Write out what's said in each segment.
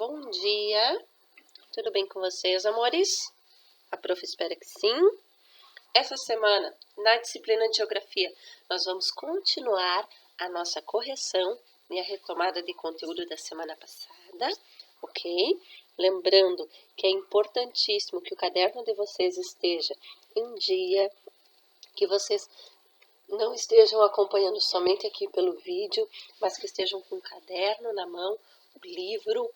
Bom dia, tudo bem com vocês, amores? A prof espera que sim. Essa semana, na disciplina de Geografia, nós vamos continuar a nossa correção e a retomada de conteúdo da semana passada, ok? Lembrando que é importantíssimo que o caderno de vocês esteja em dia, que vocês não estejam acompanhando somente aqui pelo vídeo, mas que estejam com o caderno na mão, o livro.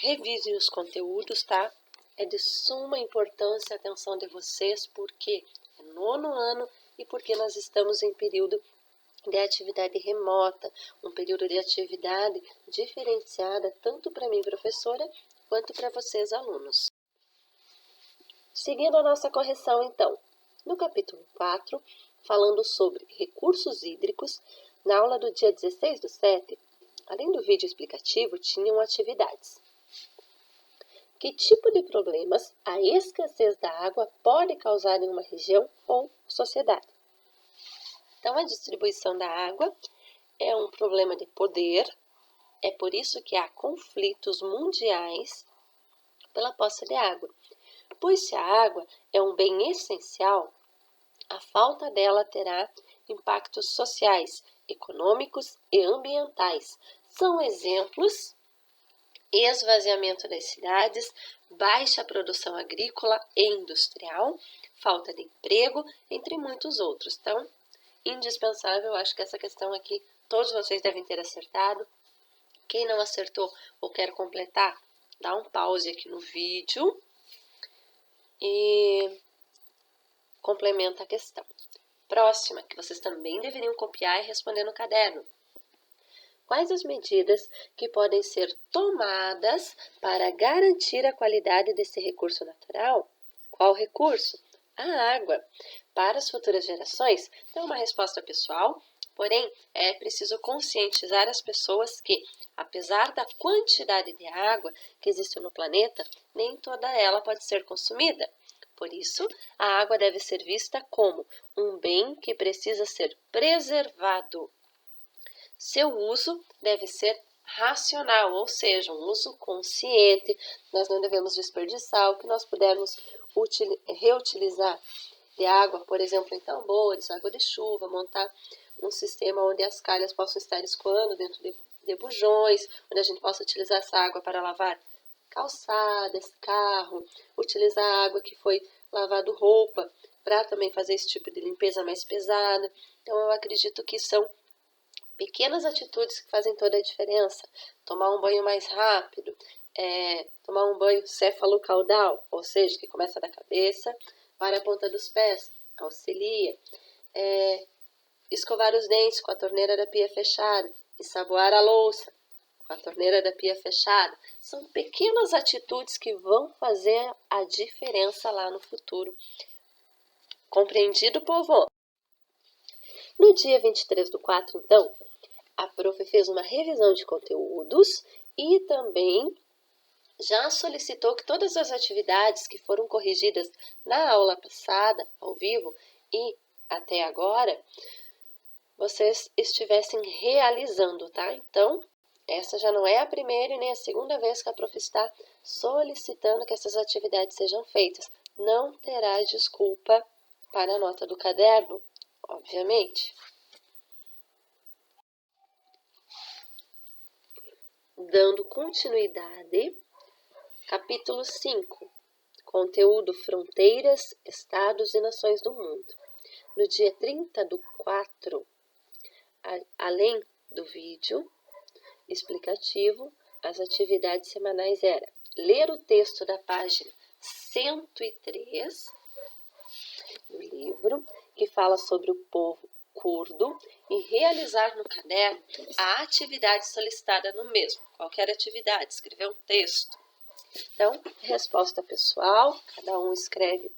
Revisem os conteúdos, tá? É de suma importância a atenção de vocês, porque é nono ano e porque nós estamos em período de atividade remota, um período de atividade diferenciada tanto para mim, professora, quanto para vocês, alunos. Seguindo a nossa correção, então, no capítulo 4, falando sobre recursos hídricos, na aula do dia 16/7, além do vídeo explicativo, tinham atividades. Que tipo de problemas a escassez da água pode causar em uma região ou sociedade? Então, a distribuição da água é um problema de poder, é por isso que há conflitos mundiais pela posse de água. Pois se a água é um bem essencial, a falta dela terá impactos sociais, econômicos e ambientais. São exemplos: esvaziamento das cidades, baixa produção agrícola e industrial, falta de emprego, entre muitos outros. Então, indispensável, acho que essa questão aqui todos vocês devem ter acertado. Quem não acertou ou quer completar, dá um pause aqui no vídeo e complementa a questão. Próxima, que vocês também deveriam copiar e responder no caderno. Quais as medidas que podem ser tomadas para garantir a qualidade desse recurso natural? Qual recurso? A água. Para as futuras gerações, é uma resposta pessoal, porém é preciso conscientizar as pessoas que, apesar da quantidade de água que existe no planeta, nem toda ela pode ser consumida. Por isso, a água deve ser vista como um bem que precisa ser preservado. Seu uso deve ser racional, ou seja, um uso consciente. Nós não devemos desperdiçar o que nós pudermos reutilizar de água, por exemplo, em tambores, água de chuva, montar um sistema onde as calhas possam estar escoando dentro de bujões, onde a gente possa utilizar essa água para lavar calçadas, carro, utilizar a água que foi lavado roupa para também fazer esse tipo de limpeza mais pesada. Então, eu acredito que são pequenas atitudes que fazem toda a diferença. Tomar um banho mais rápido, tomar um banho céfalo-caudal, ou seja, que começa da cabeça para a ponta dos pés, auxilia. Escovar os dentes com a torneira da pia fechada, ensaboar a louça com a torneira da pia fechada. São pequenas atitudes que vão fazer a diferença lá no futuro. Compreendido, povo? No dia 23/4, então, a prof fez uma revisão de conteúdos e também já solicitou que todas as atividades que foram corrigidas na aula passada, ao vivo, e até agora, vocês estivessem realizando, tá? Então, essa já não é a primeira e nem a segunda vez que a prof está solicitando que essas atividades sejam feitas. Não terá desculpa para a nota do caderno, obviamente. Dando continuidade, capítulo 5, conteúdo Fronteiras, Estados e Nações do Mundo. No dia 30/4, além do vídeo explicativo, as atividades semanais eram ler o texto da página 103 do livro, que fala sobre o povo curdo, e realizar no caderno a atividade solicitada no mesmo. Qualquer atividade, escrever um texto. Então, resposta pessoal, cada um escreve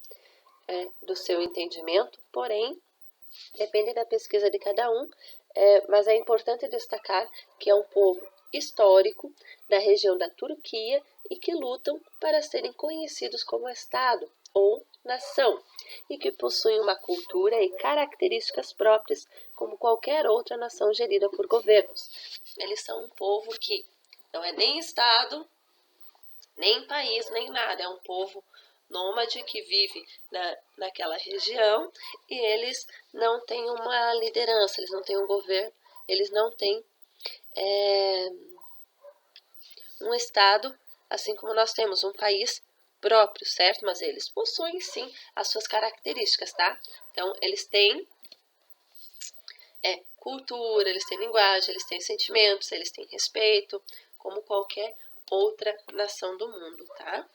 do seu entendimento, porém, depende da pesquisa de cada um, mas é importante destacar que é um povo histórico da região da Turquia e que lutam para serem conhecidos como Estado ou nação, e que possuem uma cultura e características próprias, como qualquer outra nação gerida por governos. Eles são um povo que Não é nem estado, nem país, nem nada. É um povo nômade que vive naquela região e eles não têm uma liderança, eles não têm um governo, eles não têm um estado, assim como nós temos um país próprio, certo? Mas eles possuem sim as suas características, tá? Então, eles têm cultura, eles têm linguagem, eles têm sentimentos, eles têm respeito, como qualquer outra nação do mundo, tá?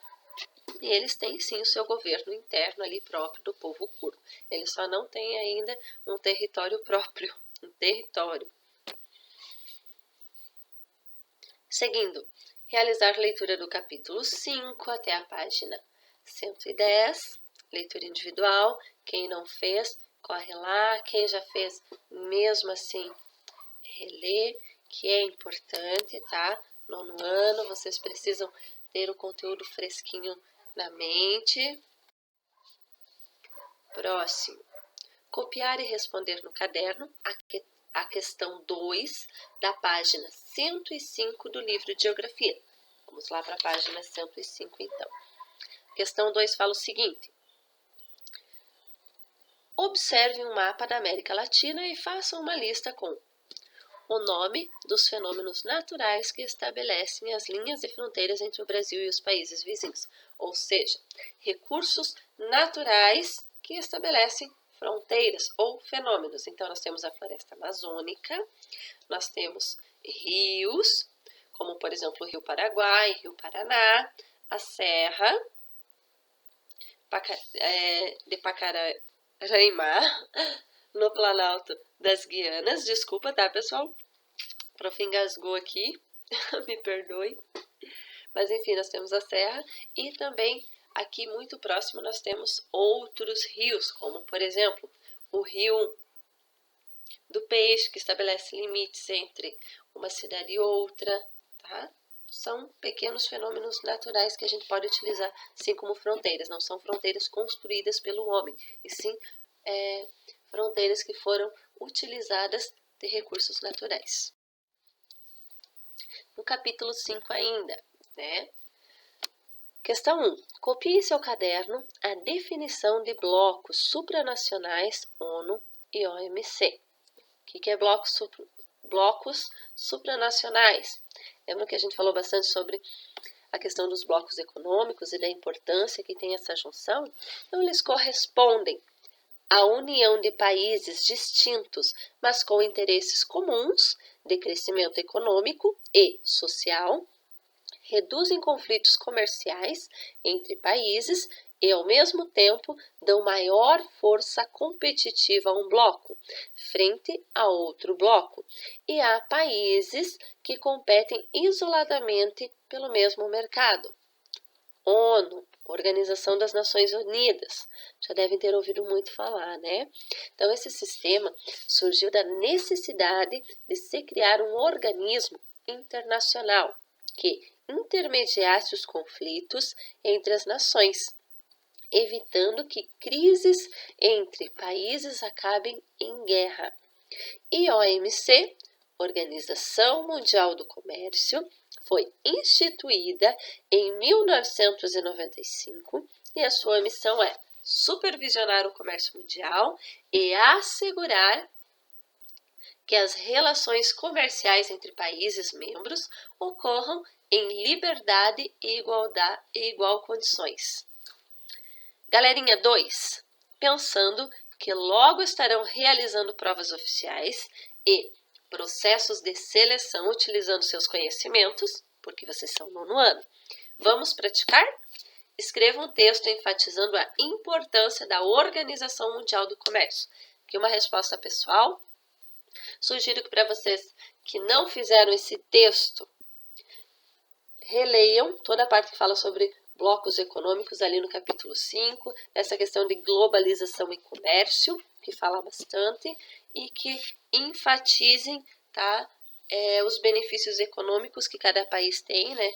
E eles têm sim o seu governo interno ali próprio do povo curdo. Eles só não têm ainda um território próprio, um território. Seguindo, realizar leitura do capítulo 5 até a página 110, leitura individual. Quem não fez, corre lá. Quem já fez, mesmo assim, reler, que é importante, tá? Nono ano, vocês precisam ter o conteúdo fresquinho na mente. Próximo. Copiar e responder no caderno a questão 2 da página 105 do livro de Geografia. Vamos lá para a página 105, então. Questão 2 fala o seguinte. Observe um mapa da América Latina e faça uma lista com o nome dos fenômenos naturais que estabelecem as linhas de fronteiras entre o Brasil e os países vizinhos, ou seja, recursos naturais que estabelecem fronteiras ou fenômenos. Então, nós temos a floresta amazônica, nós temos rios, como, por exemplo, o Rio Paraguai, Rio Paraná, a Serra de Pacaraimá, no Planalto das Guianas. Desculpa, tá, pessoal? O prof engasgou aqui, me perdoe. Mas, enfim, nós temos a Serra e também aqui muito próximo nós temos outros rios, como, por exemplo, o Rio do Peixe, que estabelece limites entre uma cidade e outra, tá? São pequenos fenômenos naturais que a gente pode utilizar, assim como fronteiras. Não são fronteiras construídas pelo homem, e sim fronteiras que foram utilizadas de recursos naturais. No capítulo 5 ainda, né? Questão 1. Copie em seu caderno a definição de blocos supranacionais ONU e OMC. O que é blocos supranacionais? Lembra que a gente falou bastante sobre a questão dos blocos econômicos e da importância que tem essa junção? Então, eles correspondem à união de países distintos, mas com interesses comuns de crescimento econômico e social, reduzem conflitos comerciais entre países e, ao mesmo tempo, dão maior força competitiva a um bloco, frente a outro bloco, e há países que competem isoladamente pelo mesmo mercado. ONU, Organização das Nações Unidas, já devem ter ouvido muito falar, né? Então, esse sistema surgiu da necessidade de se criar um organismo internacional que intermediasse os conflitos entre as nações, evitando que crises entre países acabem em guerra. E a OMC, Organização Mundial do Comércio, foi instituída em 1995 e a sua missão é supervisionar o comércio mundial e assegurar que as relações comerciais entre países membros ocorram em liberdade e igual condições. Galerinha 2, pensando que logo estarão realizando provas oficiais e processos de seleção utilizando seus conhecimentos, porque vocês são nono ano. Vamos praticar? Escreva um texto enfatizando a importância da Organização Mundial do Comércio. Aqui uma resposta pessoal. Sugiro que para vocês que não fizeram esse texto, releiam toda a parte que fala sobre blocos econômicos ali no capítulo 5, essa questão de globalização e comércio, que fala bastante, e que enfatizem, tá, os benefícios econômicos que cada país tem, né,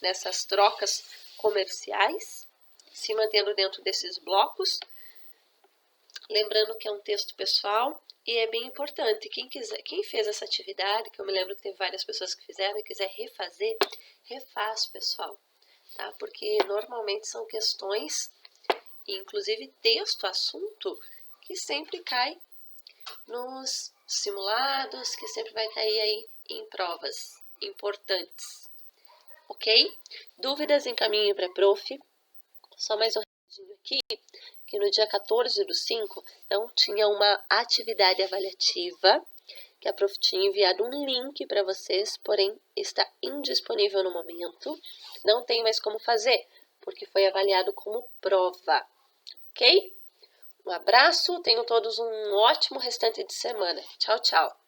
nessas trocas comerciais, se mantendo dentro desses blocos. Lembrando que é um texto pessoal, E é bem importante, quem fez essa atividade, que eu me lembro que teve várias pessoas que fizeram e quiser refazer, refaz, pessoal, tá? Porque normalmente são questões, inclusive texto, assunto, que sempre cai nos simulados, que sempre vai cair aí em provas importantes, ok? Dúvidas, encaminhe para a prof. Só mais um recadinho aqui, que no dia 14/5, então, tinha uma atividade avaliativa, que a prof tinha enviado um link para vocês, porém está indisponível no momento, não tem mais como fazer, porque foi avaliado como prova, ok? Um abraço, tenham todos um ótimo restante de semana. Tchau, tchau!